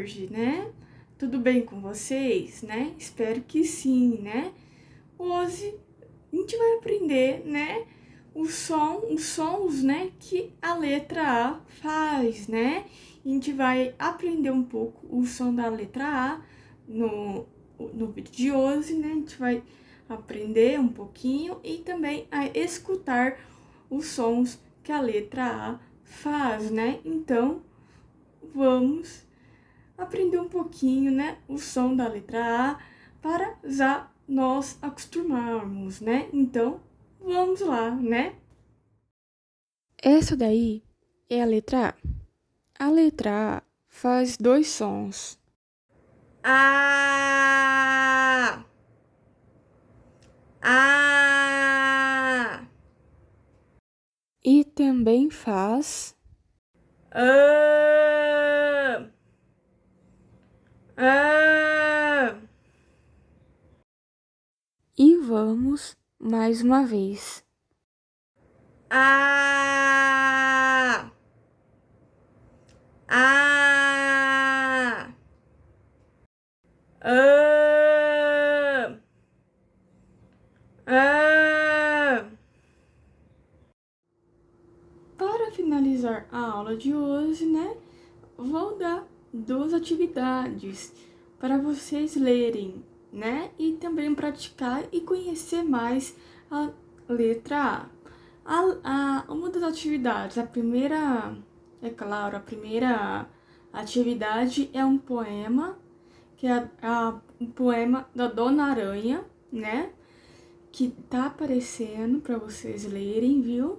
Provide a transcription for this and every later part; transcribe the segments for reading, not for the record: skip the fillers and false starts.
tarde, né? Tudo bem com vocês, né? Espero que sim, né? Hoje a gente vai aprender, né? Os sons, né? Que a letra A faz, né? A gente vai aprender um pouco o som da letra A no vídeo de hoje, né? A gente vai aprender um pouquinho e também a escutar os sons que a letra A faz, né? Então, vamos aprender um pouquinho, né, o som da letra A para já nós acostumarmos, né? Então, vamos lá, né? Essa daí é a letra A. A letra A faz dois sons. A, a. E também faz a. E vamos mais uma vez. A, a, a, a. Para finalizar a aula de hoje, né, vou dar duas atividades para vocês lerem, né, e também praticar e conhecer mais a letra A. Uma das atividades, a primeira, é claro, a primeira atividade é um poema, que é um poema da Dona Aranha, né, que tá aparecendo para vocês lerem, viu?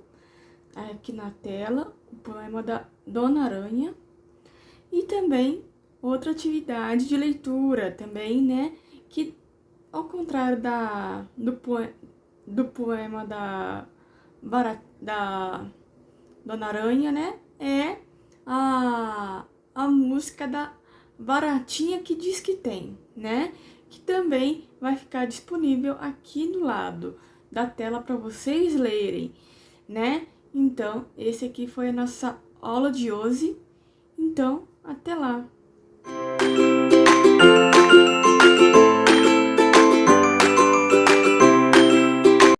Aqui na tela, o poema da Dona Aranha. E também outra atividade de leitura também, né, que ao contrário do poema da Dona Aranha, né, é a música da Baratinha que diz que tem, né, que também vai ficar disponível aqui no lado da tela para vocês lerem, né. Então, esse aqui foi a nossa aula de hoje. Então, até lá!